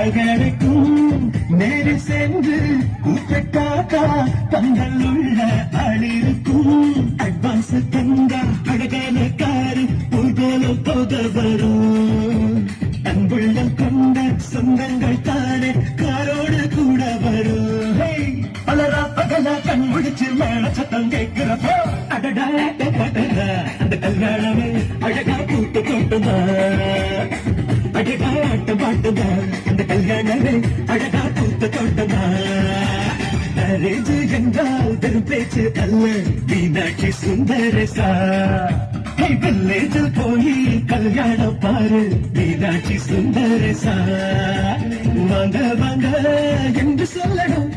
அழகழைக்கும் நேரில் சென்று கூப்பிட்டாக்கா தங்கள் உள்ள அழிருக்கும் அட்வான்ஸ் தந்தா அழகான காரு போல போக வரும் அன்புள்ளம் கொண்ட சொந்தங்கள் தானே காரோடு கூட வரும் பலரா பகலா கண் முடிச்சு மேல சத்தம் கேட்கிறப்போ அடடா அந்த கல்யாணமே அழகா கூட்டு கொட்டுதா அழகா ஆட்ட பாட்டுதா அந்த கல்யாணமே அழகா கூட்டு கொட்டுதா மேரேஜ் என்றால் வெறும் பேச்சு அல்ல மீனாட்சி சுந்தரேசா வில்லேஜில் போய் கல்யாணம் பாரு மீனாட்சி சுந்தரேசா வாங்க வாங்க என்று சொல்லணும்